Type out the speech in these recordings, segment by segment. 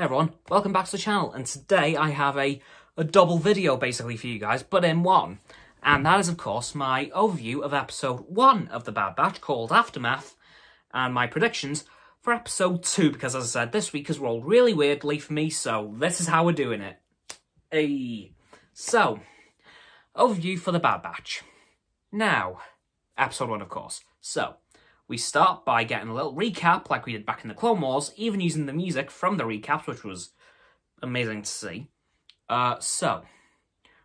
Hey everyone, welcome back to the channel, and today I have a double video basically for you guys, but in one. And that is of course my overview of episode 1 of The Bad Batch called Aftermath, and my predictions for episode 2, because as I said, this week has rolled really weirdly for me, so this is how we're doing it. Hey. So, overview for The Bad Batch. Now, episode 1 of course. So, we start by getting a little recap like we did back in the Clone Wars, even using the music from the recaps, which was amazing to see. So,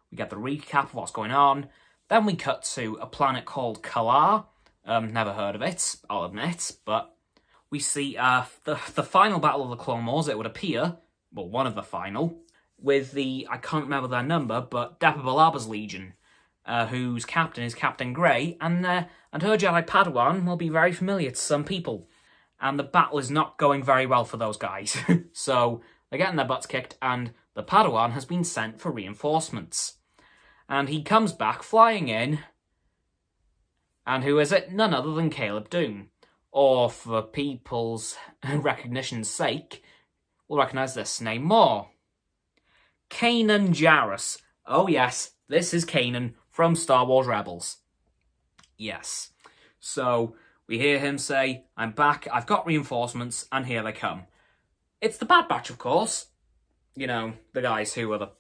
we get the recap of what's going on. Then we cut to a planet called Kalar. Never heard of it, I'll admit, but we see the final battle of the Clone Wars, it would appear, well, one of the final, with the, I can't remember their number, but Depa-Billab's Legion, whose captain is Captain Grey, and her Jedi Padawan will be very familiar to some people. And the battle is not going very well for those guys. So, they're getting their butts kicked, and the Padawan has been sent for reinforcements. And he comes back flying in, and who is it? None other than Caleb Doom. Or, for people's recognition's sake, we'll recognise this name more. Kanan Jarrus. Oh yes, this is Kanan from Star Wars Rebels. Yes. So, we hear him say, I'm back, I've got reinforcements, and here they come. It's the Bad Batch, of course. You know, the guys who are the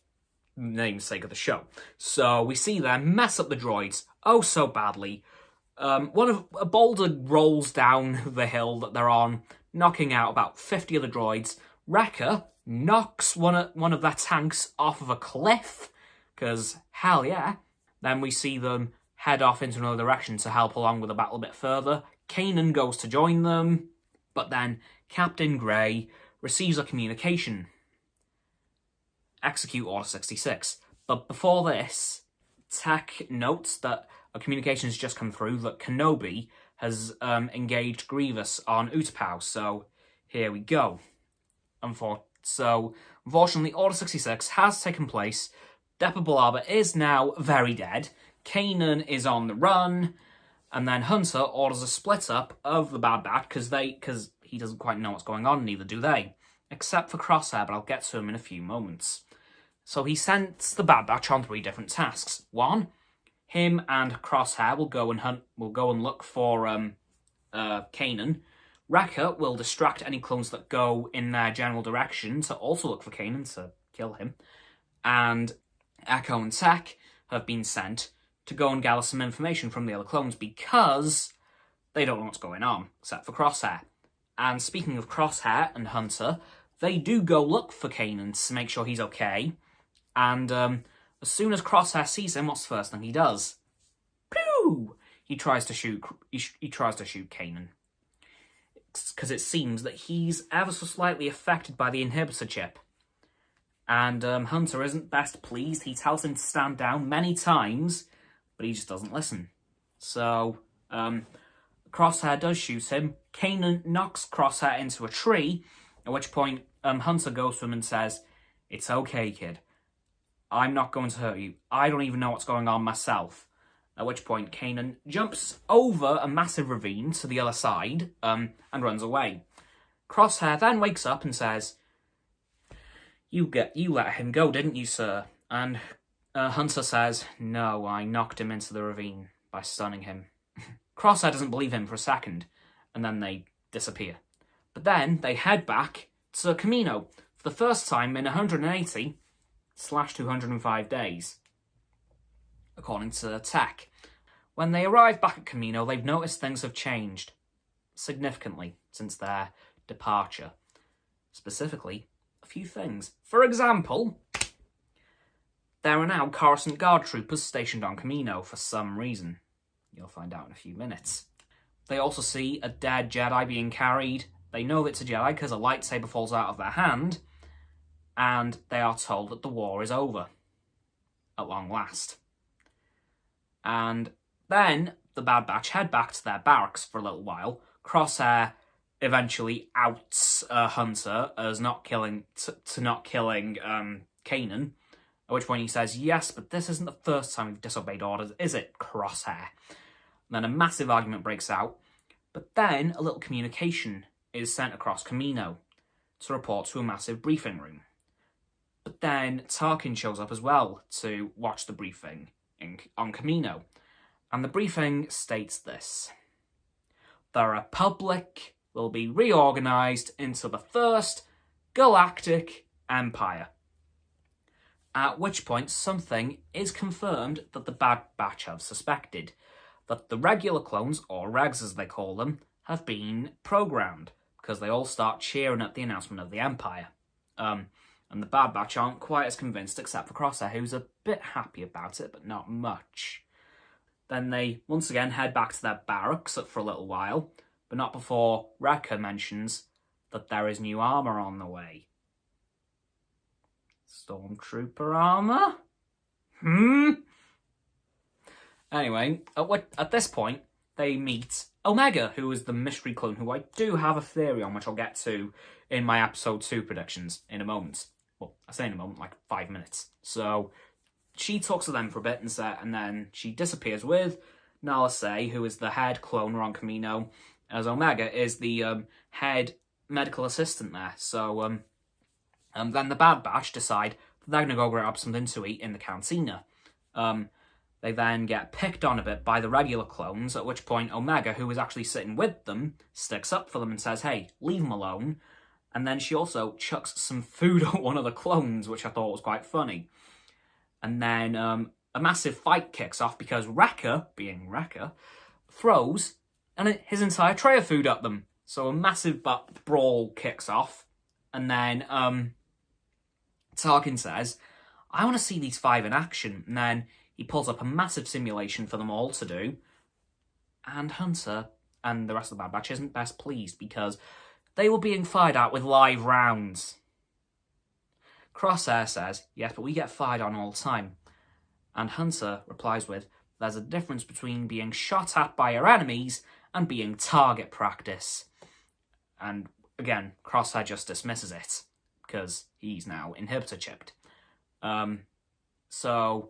namesake of the show. So, we see them mess up the droids, oh so badly. A boulder rolls down the hill that they're on, knocking out about 50 of the droids. Wrecker knocks one of their tanks off of a cliff, because hell yeah. Then we see them head off into another direction to help along with the battle a bit further. Kanan goes to join them, but then Captain Grey receives a communication. Execute Order 66. But before this, Tech notes that a communication has just come through that Kenobi has engaged Grievous on Utapau. So here we go. Unfortunately, Order 66 has taken place. Depa-Billaba is now very dead. Kanan is on the run, and then Hunter orders a split up of the Bad Batch because he doesn't quite know what's going on, neither do they. Except for Crosshair, but I'll get to him in a few moments. So he sends the Bad Batch on 3 different tasks. 1, him and Crosshair will go and look for Kanan. Wrecker will distract any clones that go in their general direction to also look for Kanan to kill him. And Echo and Tech have been sent to go and gather some information from the other clones because they don't know what's going on, except for Crosshair. And speaking of Crosshair and Hunter, they do go look for Kanan to make sure he's okay. And as soon as Crosshair sees him, what's the first thing he does? Pew! He tries to shoot Kanan. Because it seems that he's ever so slightly affected by the inhibitor chip. And Hunter isn't best pleased. He tells him to stand down many times, but he just doesn't listen. So, Crosshair does shoot him. Kanan knocks Crosshair into a tree, at which point Hunter goes to him and says, "It's okay, kid. I'm not going to hurt you. I don't even know what's going on myself." At which point Kanan jumps over a massive ravine to the other side and runs away. Crosshair then wakes up and says, You let him go, didn't you, sir? And Hunter says, "No, I knocked him into the ravine by stunning him." Crosshair doesn't believe him for a second, and then they disappear. But then they head back to Kamino for the first time in 180/205 days, according to Tech. When they arrive back at Kamino, they've noticed things have changed significantly since their departure. Specifically, a few things. For example, there are now Coruscant Guard troopers stationed on Kamino for some reason. You'll find out in a few minutes. They also see a dead Jedi being carried. They know it's a Jedi because a lightsaber falls out of their hand, and they are told that the war is over, at long last. And then the Bad Batch head back to their barracks for a little while. Crosshair eventually outs Hunter as not killing Kanan, at which point he says, "Yes, but this isn't the first time we've disobeyed orders, is it, Crosshair?" And then a massive argument breaks out, but then a little communication is sent across Kamino. to report to a massive briefing room. But then Tarkin shows up as well to watch the briefing on Kamino. And the briefing states this: the Republic will be reorganised into the First Galactic Empire. At which point something is confirmed that the Bad Batch have suspected, that the regular clones, or regs as they call them, have been programmed, because they all start cheering at the announcement of the Empire. And the Bad Batch aren't quite as convinced, except for Crosshair, who's a bit happy about it, but not much. Then they once again head back to their barracks for a little while, but not before Wrecker mentions that there is new armour on the way. Stormtrooper armour? Anyway, at this point, they meet Omega, who is the mystery clone, who I do have a theory on, which I'll get to in my episode 2 predictions in a moment. Well, I say in a moment, like 5 minutes. So she talks to them for a bit and then she disappears with Nala Se, who is the head cloner on Kamino, as Omega is the head medical assistant there. So then the Bad Batch decide that they're going to go grab something to eat in the cantina. They then get picked on a bit by the regular clones, at which point Omega, who is actually sitting with them, sticks up for them and says, hey, leave them alone. And then she also chucks some food at one of the clones, which I thought was quite funny. And then a massive fight kicks off because Wrecker, being Wrecker, throws his entire tray of food at them. So a massive brawl kicks off. And then Tarkin says, I want to see these 5 in action. And then he pulls up a massive simulation for them all to do. And Hunter and the rest of the Bad Batch isn't best pleased because they were being fired at with live rounds. Crosshair says, yes, but we get fired on all the time. And Hunter replies with, there's a difference between being shot at by your enemies and being target practice. And again, Crosshair just dismisses it because he's now inhibitor chipped. So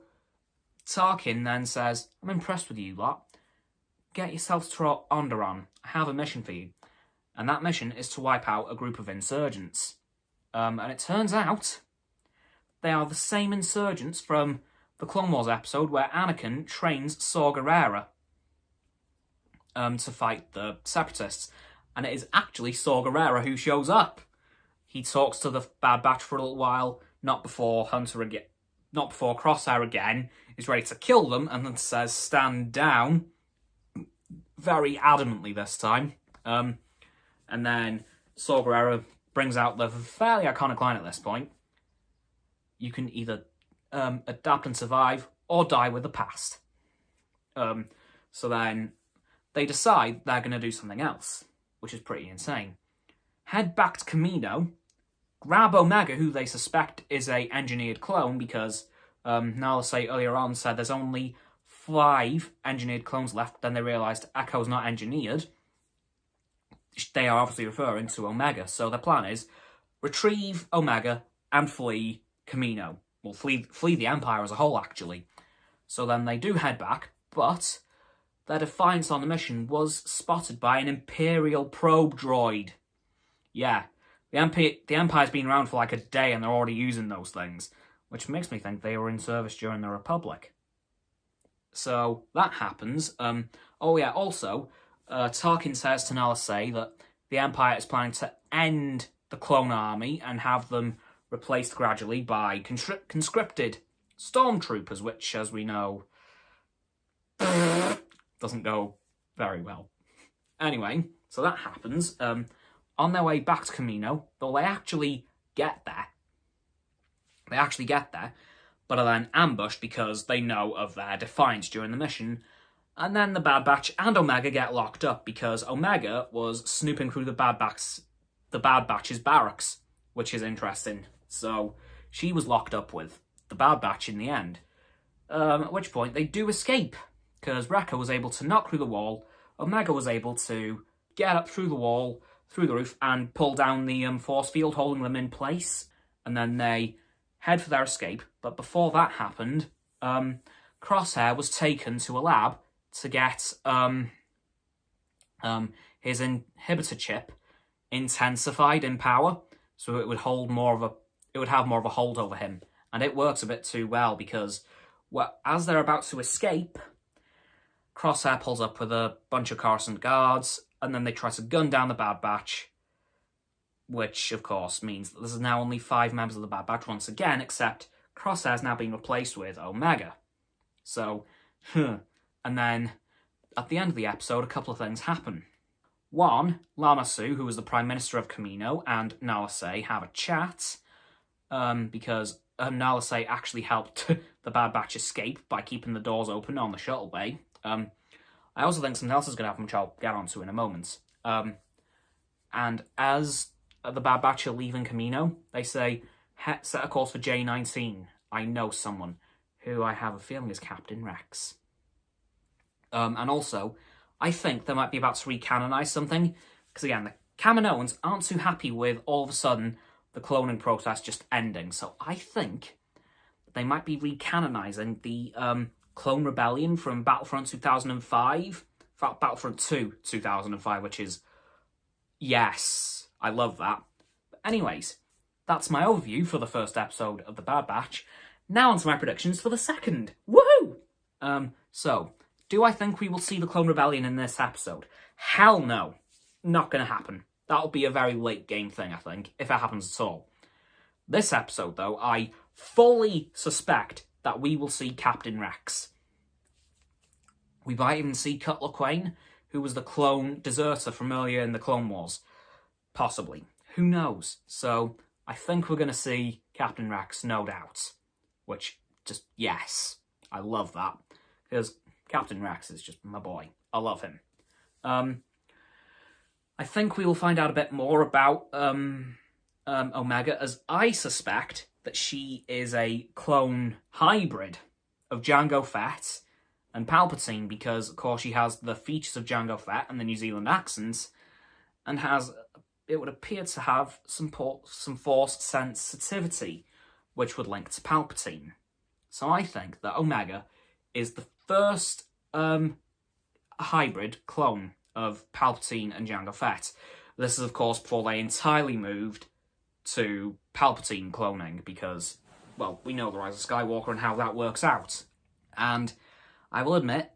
Tarkin then says, I'm impressed with you lot. Get yourselves to Onderon. I have a mission for you. And that mission is to wipe out a group of insurgents. And it turns out they are the same insurgents from the Clone Wars episode where Anakin trains Saw Gerrera to fight the Separatists. And it is actually Saw Gerrera who shows up. He talks to the Bad Batch for a little while, not before Crosshair again is ready to kill them, and then says, stand down, very adamantly this time. And then Saw Gerrera brings out the fairly iconic line at this point. You can either adapt and survive, or die with the past. So then they decide they're going to do something else, which is pretty insane. Head back to Kamino, grab Omega, who they suspect is a engineered clone, because Nala Se earlier on said there's only 5 engineered clones left, then they realised Echo's not engineered. They are obviously referring to Omega, so their plan is retrieve Omega and flee Kamino. Well, flee the Empire as a whole, actually. So then they do head back, but their defiance on the mission was spotted by an Imperial probe droid. Yeah, the Empire's been around for like a day and they're already using those things, which makes me think they were in service during the Republic. So that happens. Oh yeah, also, Tarkin says to Nala Se that the Empire is planning to end the clone army and have them replaced gradually by conscripted stormtroopers, which, as we know, doesn't go very well. Anyway, so that happens. On their way back to Kamino, though they actually get there. But are then ambushed because they know of their defiance during the mission. And then the Bad Batch and Omega get locked up because Omega was snooping through the Bad Batch's barracks, which is interesting. So she was locked up with the Bad Batch in the end. At which point they do escape, because Wrecker was able to knock through the wall, Omega was able to get up through the wall, through the roof, and pull down the force field, holding them in place. And then they head for their escape. But before that happened, Crosshair was taken to a lab to get his inhibitor chip intensified in power. so it would have more of a hold over him, and it works a bit too well because, well, as they're about to escape, Crosshair pulls up with a bunch of Coruscant guards, and then they try to gun down the Bad Batch, which, of course, means that there's now only 5 members of the Bad Batch once again, except Crosshair's now being replaced with Omega. So, and then, at the end of the episode, a couple of things happen. One, Lama Su, who was the Prime Minister of Kamino, and Nala Se have a chat, because Nala Se actually helped the Bad Batch escape by keeping the doors open on the shuttle bay. I also think something else is going to happen, which I'll get onto in a moment. And as the Bad Batch are leaving Kamino, they say, set a course for J19. I know someone who I have a feeling is Captain Rex. And also, I think they might be about to recanonize something, because again, the Kaminoans aren't too happy with all of a sudden the cloning process just ending. So I think they might be recanonizing the Clone Rebellion from Battlefront 2005. In fact, Battlefront 2 2005, which is, yes, I love that. But anyways, that's my overview for the first episode of The Bad Batch. Now on to my predictions for the second. Woohoo! So, do I think we will see the Clone Rebellion in this episode? Hell no. Not going to happen. That'll be a very late game thing, I think, if it happens at all. This episode, though, I fully suspect that we will see Captain Rex. We might even see Cutler Quain, who was the clone deserter from earlier in the Clone Wars. Possibly. Who knows? So, I think we're going to see Captain Rex, no doubt. Which, just, yes. I love that. Because Captain Rex is just my boy. I love him. I think we will find out a bit more about Omega, as I suspect that she is a clone hybrid of Jango Fett and Palpatine, because, of course, she has the features of Jango Fett and the New Zealand accents, and has, it would appear to have some Force sensitivity, which would link to Palpatine. So I think that Omega is the first hybrid clone of Palpatine and Jango Fett. This is, of course, before they entirely moved to Palpatine cloning, because, well, we know the Rise of Skywalker and how that works out. And I will admit,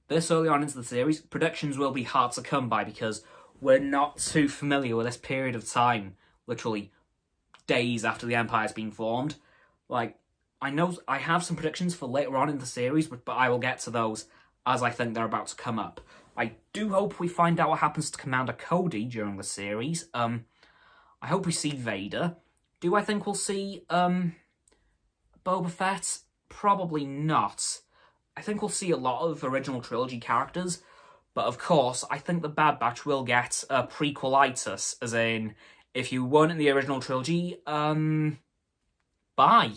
this early on into the series, predictions will be hard to come by, because we're not too familiar with this period of time, literally days after the Empire's been formed. Like, I know I have some predictions for later on in the series, but I will get to those as I think they're about to come up. I do hope we find out what happens to Commander Cody during the series. I hope we see Vader. Do I think we'll see Boba Fett? Probably not. I think we'll see a lot of original trilogy characters, but of course, I think the Bad Batch will get a prequelitis, as in, if you weren't in the original trilogy, bye.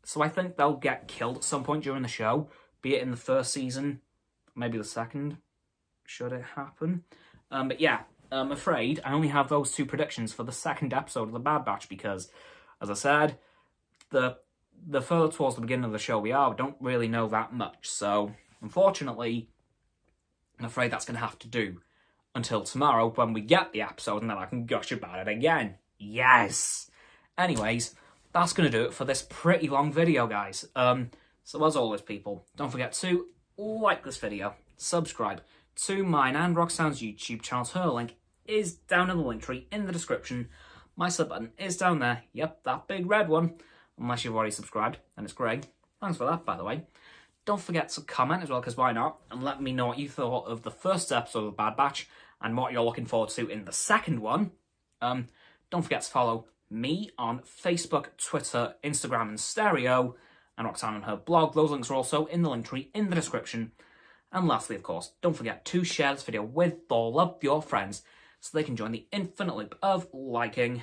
So I think they'll get killed at some point during the show, be it in the first season, maybe the second, should it happen. But yeah, I'm afraid I only have those 2 predictions for the second episode of The Bad Batch, because, as I said, the further towards the beginning of the show we are, we don't really know that much. So, unfortunately, I'm afraid that's going to have to do until tomorrow when we get the episode, and then I can gush about it again. Yes! Anyways, that's going to do it for this pretty long video, guys. So as always, people, don't forget to like this video, subscribe to mine and Roxanne's YouTube channels. Her link is down in the link tree in the description. My sub button is down there. Yep, that big red one. Unless you've already subscribed, then it's grey. Thanks for that, by the way. Don't forget to comment as well, because why not? And let me know what you thought of the first episode of The Bad Batch and what you're looking forward to in the second one. Don't forget to follow me on Facebook, Twitter, Instagram and Stereo, and Roxanne and her blog. Those links are also in the link tree in the description. And lastly, of course, don't forget to share this video with all of your friends so they can join the infinite loop of liking,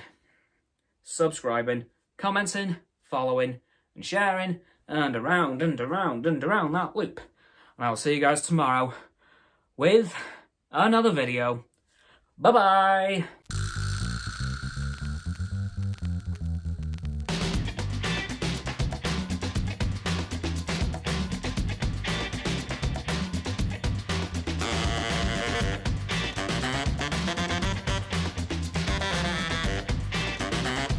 subscribing, commenting, following, and sharing, and around and around and around that loop. And I will see you guys tomorrow with another video. Bye-bye!